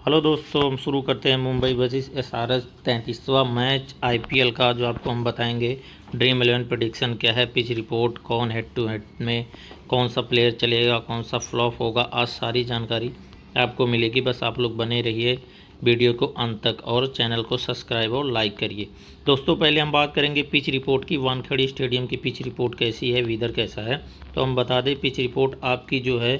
Hello दोस्तों, हम शुरू करते हैं मुंबई वर्सेस एसआरएच 33वां मैच आईपीएल का, जो आपको हम बताएंगे ड्रीम 11 प्रेडिक्शन क्या है, पिच रिपोर्ट, कौन हेड टू हेड में कौन सा प्लेयर चलेगा, कौन सा फ्लॉप होगा। आज सारी जानकारी आपको मिलेगी। बस आप लोग बने रहिए वीडियो को अंत तक और चैनल को सब्सक्राइब और लाइक करिए। दोस्तों, पहले हम बात करेंगे पिच रिपोर्ट की। वानखेड़े स्टेडियम की पिच रिपोर्ट कैसी है, वेदर कैसा है। तो हम बता दें, पिच रिपोर्ट आपकी जो है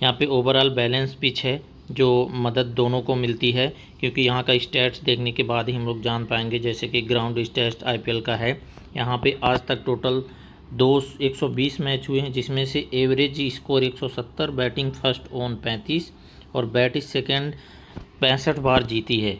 यहाँ पे ओवरऑल बैलेंस पिच है, जो मदद दोनों को मिलती है, क्योंकि यहाँ का स्टैट्स देखने के बाद ही हम लोग जान पाएंगे। जैसे कि ग्राउंड स्टैट्स आईपीएल का है, यहाँ पे आज तक टोटल 120 मैच हुए हैं, जिसमें से average score 170, batting first on 35 और बैट सेकंड 65 बार जीती है।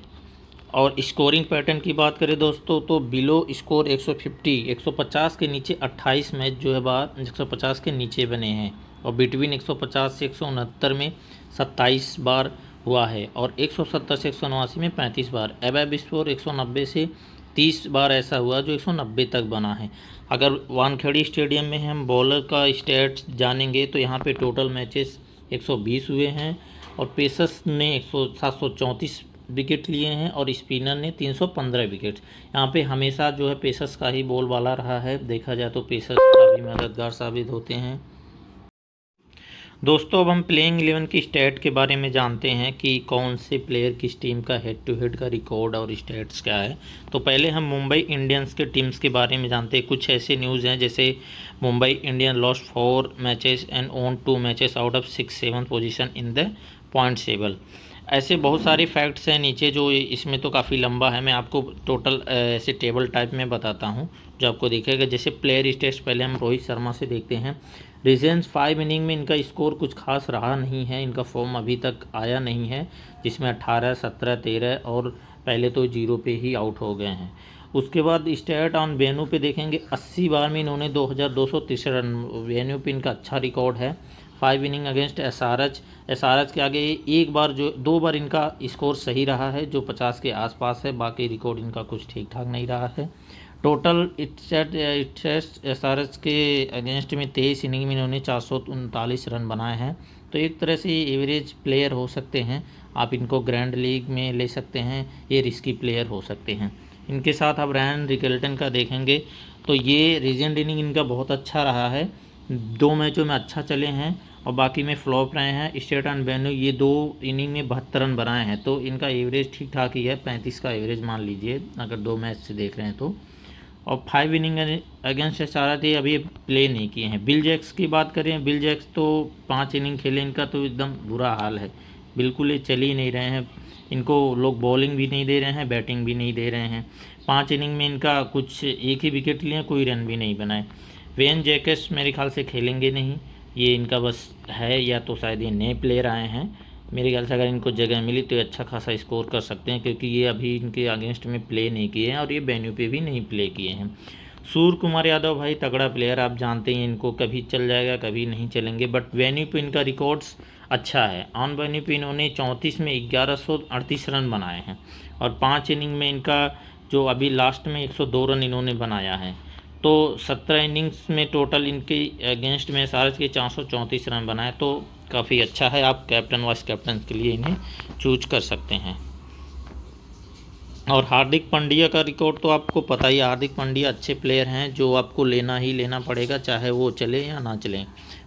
और स्कोरिंग पैटर्न की बात करें दोस्तों, तो बिलो स्कोर 150 के नीचे 28 मैच जो है बार 150 के नीचे बने हैं, और बिटवीन 150 से 169 में 27 बार हुआ है, और 170 से 189 में 35 बार। एबव स्कोर 190 से 30 बार ऐसा हुआ जो 190 तक बना है। अगर वानखेड़ी स्टेडियम में हम बॉलर का स्टैट्स जानेंगे, तो यहाँ पे टोटल मैचेस 120 हुए हैं, और पेसर्स ने 734 विकेट लिए हैं, और स्पिनर ने 315 विकेट। यहाँ पे हमेशा जो है पेसर्स का ही बोलबाला रहा है। देखा जाए तो पेसर्स काफ़ी मददगार साबित होते हैं। दोस्तों, अब हम प्लेइंग 11 की स्टैट के बारे में जानते हैं कि कौन से प्लेयर किस टीम का हेड टू हेड का रिकॉर्ड और स्टैट्स क्या है। तो पहले हम मुंबई इंडियंस के टीम्स के बारे में जानते हैं। कुछ ऐसे न्यूज़ हैं, जैसे Mumbai Indian lost 4 matches and own 2 matches out of 6-7 position in the point table. ऐसे बहुत सारे फैक्ट्स हैं नीचे, जो इसमें तो काफ़ी लंबा है। मैं आपको टोटल ऐसे टेबल टाइप में बताता हूँ जो आपको दिखेगा। जैसे प्लेयर स्टेट्स पहले हम रोहित शर्मा से देखते हैं। रिसेंट 5 इनिंग में इनका स्कोर कुछ खास रहा नहीं है, इनका फॉर्म अभी तक आया नहीं है, जिसमें 18, 17, 13 और पहले तो 0 पे ही आउट हो गए हैं। उसके बाद स्टैट ऑन वेन्यू पे देखेंगे, 80 बार में इन्होंने 2230 रन, वेन्यू पे इनका अच्छा रिकॉर्ड है। 5 इनिंग अगेंस्ट एसआरएच के आगे एक बार जो 2 बार इनका स्कोर सही रहा है, जो 50 के आसपास है। बाकी रिकॉर्ड इनका कुछ ठीक ठाक नहीं रहा है। टोटल एसआरएच के अगेंस्ट में 23 इनिंग में इन्होंने 439 रन बनाए हैं। तो एक तरह से एवरेज प्लेयर हो सकते हैं, आप इनको ग्रैंड लीग में ले सकते हैं, ये रिस्की प्लेयर हो सकते हैं। इनके साथ आप रैन रिकल्टन का देखेंगे, तो ये रीजेंट इनिंग इनका बहुत अच्छा रहा है, 2 मैचों में अच्छा चले हैं, और बाकी में फ्लॉप रहे हैं। स्टेट एंड वेन्यू ये 2 इनिंग में 72 रन बनाए हैं, तो इनका एवरेज ठीक ठाक ही है, 35 का एवरेज मान लीजिए अगर 2 मैच से देख रहे हैं तो। और 5 इनिंग अगेंस्ट एसआरएच ये अभी प्ले नहीं किए हैं। बिल जैक्स की बात करें, बिल जैक्स तो 5 इनिंग खेले, इनका तो एकदम बुरा हाल है, बिल्कुल ये चल ही नहीं रहे हैं। इनको लोग बॉलिंग भी नहीं दे रहे हैं, बैटिंग भी नहीं दे रहे हैं। 5 इनिंग में इनका कुछ एक ही विकेट लिए, कोई रन भी नहीं बनाए। वेन जैकेस मेरे ख्याल से खेलेंगे नहीं, ये इनका बस है, या तो शायद ये नए प्लेयर आए हैं। मेरे ख्याल से अगर इनको जगह मिली तो अच्छा खासा स्कोर कर सकते हैं, क्योंकि ये अभी इनके अगेंस्ट में प्ले नहीं किए हैं, और ये वेन्यू पे भी नहीं प्ले किए हैं। सूर्य कुमार यादव भाई तगड़ा प्लेयर, आप जानते हैं इनको, कभी चल जाएगा कभी नहीं चलेंगे, बट वेन्यू पे इनका रिकॉर्ड्स अच्छा है। ऑन वेन्यू पे इन्होंने 34 में 1138 रन बनाए हैं, और 5 इनिंग में इनका जो अभी लास्ट में 102 रन इन्होंने बनाया है। तो 17 इनिंग्स में टोटल इनके अगेंस्ट में एसआरएच के 434 रन बनाए, तो काफ़ी अच्छा है। आप कैप्टन वाइस कैप्टन के लिए इन्हें चूज कर सकते हैं। और हार्दिक पांड्या का रिकॉर्ड तो आपको पता ही है, हार्दिक पांड्या अच्छे प्लेयर हैं, जो आपको लेना ही लेना पड़ेगा, चाहे वो चले या ना चले।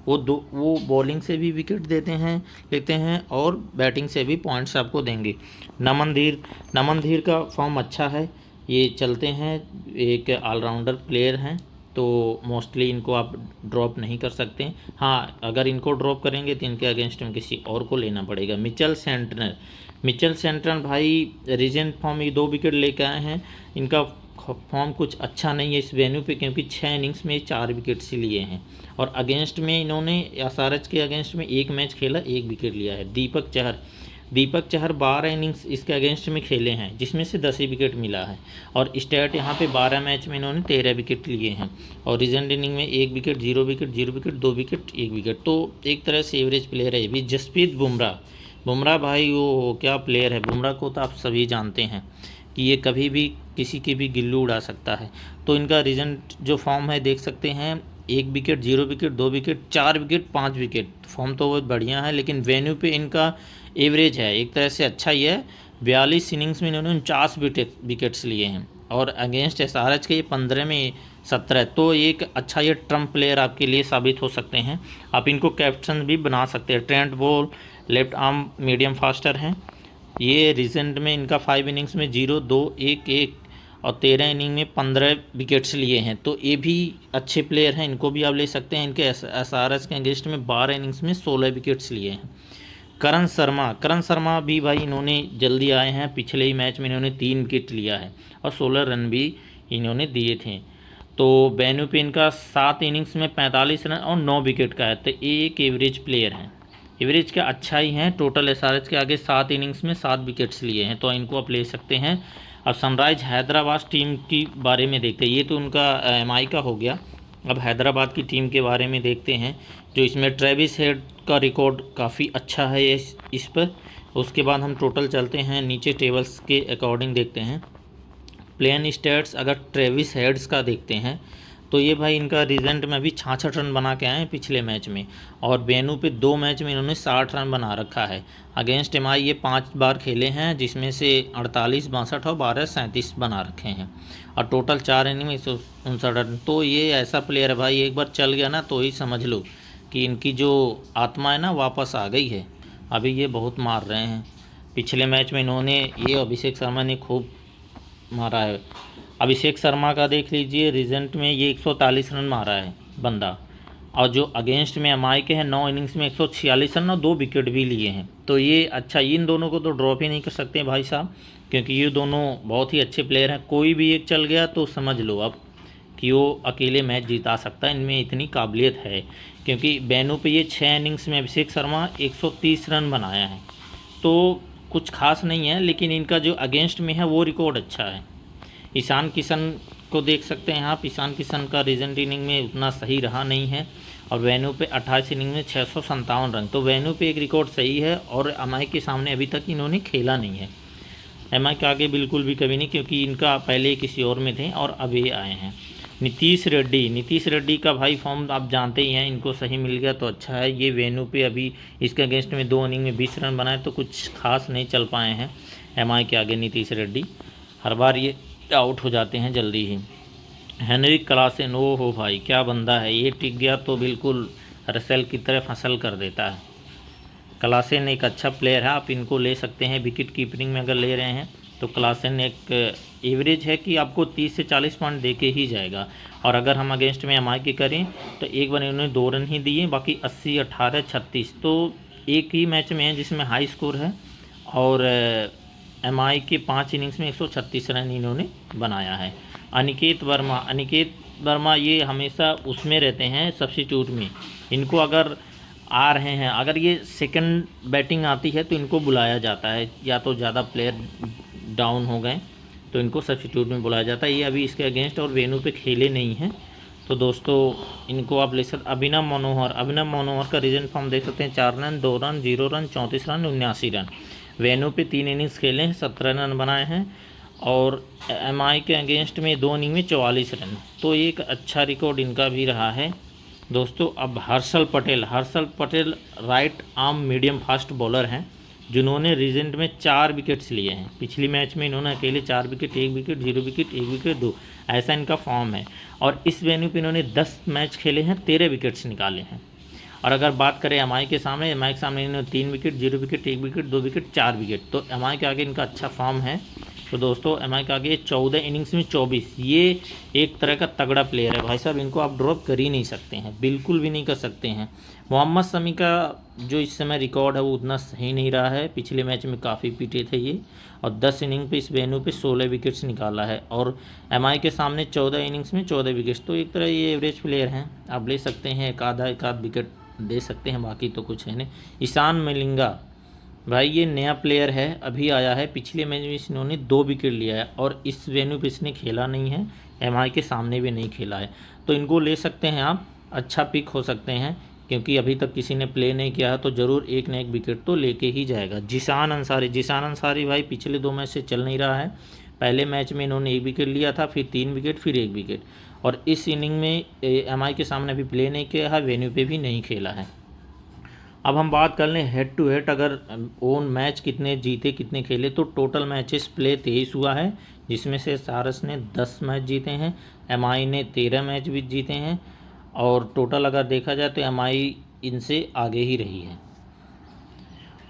वो बॉलिंग से भी विकेट लेते हैं, और बैटिंग से भी पॉइंट्स आपको देंगे। नमन धीर का फॉर्म अच्छा है, ये चलते हैं, एक ऑलराउंडर प्लेयर हैं, तो मोस्टली इनको आप ड्रॉप नहीं कर सकते। हाँ, अगर इनको ड्रॉप करेंगे तो इनके अगेंस्ट में किसी और को लेना पड़ेगा। मिचेल सेंटनर भाई रिजेंट फॉर्म ये 2 विकेट लेकर आए हैं, इनका फॉर्म कुछ अच्छा नहीं है इस वेन्यू पे, क्योंकि 6 इनिंग्स में 4 विकेट से लिए हैं, और अगेंस्ट में इन्होंने एसआरएच के अगेंस्ट में 1 मैच खेला, 1 विकेट लिया है। दीपक चहर 12 इनिंग्स इसके अगेंस्ट में खेले हैं, जिसमें से 10 ही विकेट मिला है, और स्टैट यहाँ पे 12 मैच में इन्होंने 13 विकेट लिए हैं, और रिजेंट इनिंग में 1 wicket, 0 wicket, 0 wicket, 2 wicket, 1 wicket. तो एक तरह से एवरेज प्लेयर है ये भी। जसप्रीत बुमराह भाई वो क्या प्लेयर है। बुमराह को तो आप सभी जानते हैं कि ये कभी भी किसी की भी गिल्लू उड़ा सकता है। तो इनका रिजेंट जो फॉर्म है देख सकते हैं, 1 wicket, 0 wicket, 2 wicket, 4 wicket, 5 wicket, form तो बहुत बढ़िया है। लेकिन वेन्यू पे इनका एवरेज है, एक तरह से अच्छा ही है। 42 इनिंग्स में इन्होंने 49 विकेट्स लिए हैं और अगेंस्ट एसआरएच के ये 15 में 17। तो एक अच्छा ये ट्रम्प प्लेयर आपके लिए साबित हो सकते हैं। आप इनको कैप्टन भी बना सकते हैं। Trent Boult left arm medium faster हैं। ये रिसेंट में इनका 5 इनिंग्स में 0, 2, 1, 1 और 13 इनिंग में 15 विकेट्स लिए हैं। तो ये भी अच्छे प्लेयर हैं, इनको भी आप ले सकते हैं। इनके एसआरएच के अगेंस्ट में 12 इनिंग्स में 16 विकेट्स लिए हैं। करण शर्मा भी भाई इन्होंने जल्दी आए हैं। पिछले ही मैच में इन्होंने 3 विकेट लिया है और 16 रन भी इन्होंने दिए थे। तो वेन्यू पे इनका 7 इनिंग्स में 45 रन और 9 विकेट का है। तो ये एक एवरेज प्लेयर है, एवरेज का अच्छा ही है। टोटल एसआरएच के आगे 7 इनिंग्स में 7 विकेट्स लिए हैं, तो इनको आप ले सकते हैं। अब सनराइज हैदराबाद टीम की बारे में देखते हैं। ये तो उनका एमआई का हो गया। अब हैदराबाद की टीम के बारे में देखते हैं, जो इसमें ट्रेविस हेड का रिकॉर्ड काफ़ी अच्छा है इस पर। उसके बाद हम टोटल चलते हैं नीचे टेबल्स के अकॉर्डिंग देखते हैं। प्लेन स्टेट्स अगर ट्रेविस हेड्स का देखते हैं तो ये भाई इनका रिजेंट में अभी 66 रन बना के आए हैं पिछले मैच में, और वेन्यू पे 2 मैच में इन्होंने 60 रन बना रखा है। अगेंस्ट एमआई ये 5 बार खेले हैं, जिसमें से 48, 62 और 12, 37 बना रखे हैं, और टोटल 4 इनिंग में 159 रन। तो ये ऐसा प्लेयर है भाई, एक बार चल गया ना तो ही समझ लो कि इनकी जो आत्मा है ना वापस आ गई है। अभी ये बहुत मार रहे हैं। पिछले मैच में इन्होंने ये अभिषेक शर्मा ने खूब मारा है। अभिषेक शर्मा का देख लीजिए, रिजेंट में ये 143 रन मारा है बंदा, और जो अगेंस्ट में एमआई के हैं 9 इनिंग्स में 146 रन और 2 विकेट भी लिए हैं। तो ये अच्छा, इन दोनों को तो ड्रॉप ही नहीं कर सकते भाई साहब, क्योंकि ये दोनों बहुत ही अच्छे प्लेयर हैं। कोई भी एक चल गया तो समझ लो अब कि वो अकेले मैच जिता सकता है, इनमें इतनी काबिलियत है। क्योंकि वेन्यू पे ये 6 इनिंग्स में अभिषेक शर्मा 130 रन बनाया है, तो कुछ खास नहीं है, लेकिन इनका जो अगेंस्ट में है वो रिकॉर्ड अच्छा है। ईशान किशन को देख सकते हैं आप। ईशान किशन का रिजेंट इनिंग में उतना सही रहा नहीं है, और वेन्यू पे 28 इनिंग में 657 रन। तो वेन्यू पे एक रिकॉर्ड सही है, और एमआई के सामने अभी तक इन्होंने खेला नहीं है। एमआई के आगे बिल्कुल भी कभी नहीं, क्योंकि इनका पहले किसी और में थे और अभी आए हैं। नीतीश रेड्डी का भाई फॉर्म आप जानते ही हैं, इनको सही मिल गया तो अच्छा है। ये वेन्यू पे अभी इसके अगेंस्ट में 2 इनिंग में 20 रन बनाए, तो कुछ खास नहीं चल पाए हैं एमआई के आगे नीतीश रेड्डी। हर बार ये आउट हो जाते हैं जल्दी ही। हेनरिक क्लासेन, ओ हो भाई क्या बंदा है, ये टिक गया तो बिल्कुल रसेल की तरह फसल कर देता है। क्लासेन एक अच्छा प्लेयर है, आप इनको ले सकते हैं। विकेट कीपिंग में अगर ले रहे हैं तो क्लासेन एक एवरेज है कि आपको 30 से 40 पॉइंट दे के ही जाएगा। और अगर हम अगेंस्ट में एमआई की करें तो एक बार इन्होंने 2 रन ही दिए, बाकी 80, 18, 36, तो एक ही मैच में है जिसमें हाई स्कोर है। और एमआई के 5 इनिंग्स में 136 रन इन्होंने बनाया है। अनिकेत वर्मा ये हमेशा उसमें रहते हैं सब्स्टिट्यूट में। इनको अगर आ रहे हैं, अगर ये सेकंड बैटिंग आती है तो इनको बुलाया जाता है, या तो ज़्यादा प्लेयर डाउन हो गए तो इनको सब्स्टिट्यूट में बुलाया जाता है। ये अभी इसके अगेंस्ट और वेन्यू पे खेले नहीं हैं, तो दोस्तों इनको आप ले सकते। अभिनव मनोहर का रीजन फॉर्म देख सकते हैं। 4 run, 2 run, 0 run, 34 run, 79 run. Venue पे 3 इनिंग्स खेले हैं, 17 रन बनाए हैं, और एमआई के अगेंस्ट में 2 इनिंग में 44 रन। तो एक अच्छा रिकॉर्ड इनका भी रहा है दोस्तों। अब Harshal Patel right arm medium fast bowler हैं, जिन्होंने रिजेंट में 4 विकेट्स लिए हैं। पिछली मैच में इन्होंने अकेले 4 विकेट, 1 विकेट, 0 विकेट, 1 विकेट, 2, ऐसा इनका फॉर्म है। और इस वेन्यू पे इन्होंने 10 मैच खेले हैं, 13 विकेट्स निकाले हैं। और अगर बात करें एमआई के सामने इन्होंने 3 wicket, 0 wicket, 1 wicket, 2 wicket, 4 wicket. तो एमआई के आगे इनका अच्छा फॉर्म है। तो दोस्तों एमआई के आगे 14 इनिंग्स में 24, ये एक तरह का तगड़ा प्लेयर है भाई साहब। इनको आप ड्रॉप कर ही नहीं सकते हैं, बिल्कुल भी नहीं कर सकते हैं। मोहम्मद शमी का जो इस समय रिकॉर्ड है वो उतना सही नहीं रहा है। पिछले मैच में काफ़ी पीटे थे ये, और 10 इनिंग पे इस वेन्यू पे 16 विकेट्स निकाला है, और एमआई के सामने 14 इनिंग्स में 14 विकेट्स। तो एक तरह ये एवरेज प्लेयर हैं, आप ले सकते हैं। एक आध विकेट दे सकते हैं, बाकी तो कुछ है नहीं। ईशान मलिंगा भाई ये नया प्लेयर है, अभी आया है। पिछले मैच में इन्होंने 2 विकेट लिया है, और इस वेन्यू पे इसने खेला नहीं है, एमआई के सामने भी नहीं खेला है। तो इनको ले सकते हैं आप, अच्छा पिक हो सकते हैं, क्योंकि अभी तक किसी ने प्ले नहीं किया है, तो ज़रूर एक न एक विकेट तो लेके ही जाएगा। जिशान अंसारी भाई पिछले 2 मैच से चल नहीं रहा है। पहले मैच में इन्होंने 1 विकेट लिया था, फिर 3 विकेट, फिर 1 विकेट, और इस इनिंग में एमआई के सामने अभी प्ले नहीं किया है, वेन्यू पे भी नहीं खेला है। अब हम बात कर लें हेड टू हेड, अगर ओन मैच कितने जीते कितने खेले, तो टोटल मैचेस प्ले 23 हुआ है, जिसमें से एसआरएस ने 10 मैच जीते हैं, एमआई ने 13 मैच भी जीते हैं, और टोटल अगर देखा जाए तो एमआई इनसे आगे ही रही है।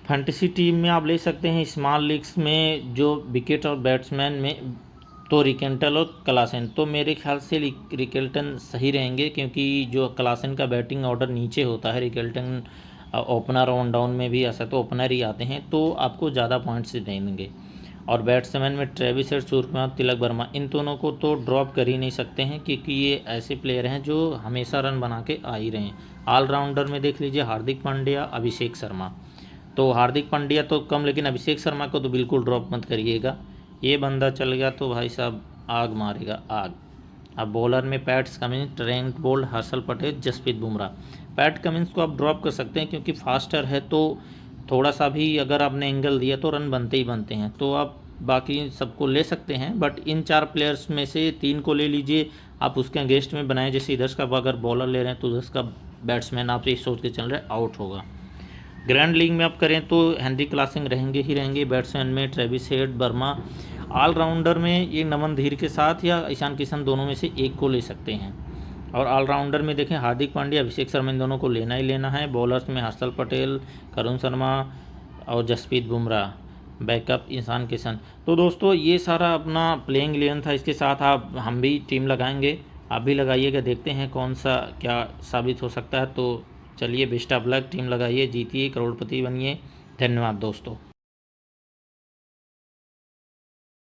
फैंटेसी टीम में आप ले सकते हैं स्मॉल लीग्स में जो विकेट और बैट्समैन में तो रिकेल्टन और क्लासेन, तो मेरे ख्याल से रिकेल्टन सही रहेंगे, क्योंकि जो क्लासेन का बैटिंग ऑर्डर नीचे होता है, रिकेल्टन ओपनर ऑन डाउन में भी ऐसा तो ओपनर ही आते हैं, तो आपको ज़्यादा पॉइंट्स देंगे। और बैट्समैन में ट्रेविस हेड, सूर्यकुमार, तिलक वर्मा, इन दोनों को तो ड्रॉप कर ही नहीं सकते हैं, क्योंकि ये ऐसे प्लेयर हैं जो हमेशा रन बना के आ ही रहे हैं। ऑलराउंडर में देख लीजिए हार्दिक पांड्या, अभिषेक शर्मा, तो हार्दिक पांड्या तो कम, लेकिन अभिषेक शर्मा को तो बिल्कुल ड्रॉप मत करिएगा, ये बंदा चल गया तो भाई साहब आग मारेगा आग। अब बॉलर में Pat Cummins, Trent Boult, Harshal Patel, Jasprit Bumrah. Pat Cummins को आप ड्रॉप कर सकते हैं, क्योंकि फास्टर है, तो थोड़ा सा भी अगर आपने एंगल दिया तो रन बनते ही बनते हैं, तो आप बाकी सबको ले सकते हैं, बट इन 4 प्लेयर्स में से 3 को ले लीजिए, आप उसके अगेंस्ट में बनाएं। जैसे इधर का अगर बॉलर ले रहे हैं तो उधर का बैट्समैन आप ये सोच के चल रहे हैं आउट होगा। ग्रैंड लीग में आप करें तो हेनरी क्लासन रहेंगे ही रहेंगे, बैट्समैन में ट्रेविस हेड, वर्मा, ऑलराउंडर में ये नमन धीर के साथ या ईशान किशन दोनों में से एक को ले सकते हैं। और ऑलराउंडर में देखें हार्दिक पांड्या, अभिषेक शर्मा, इन दोनों को लेना ही लेना है। बॉलर्स में हर्षल पटेल, करुण शर्मा और जसप्रीत बुमराह, बैकअप ईशान किशन। तो दोस्तों ये सारा अपना प्लेइंग 11 था, इसके साथ हम भी टीम लगाएंगे, आप भी लगाइएगा, देखते हैं कौन सा क्या साबित हो सकता है। तो चलिए बेस्ट ऑफ लक, टीम लगाइए, जीतिए, करोड़पति बनिए। धन्यवाद दोस्तों।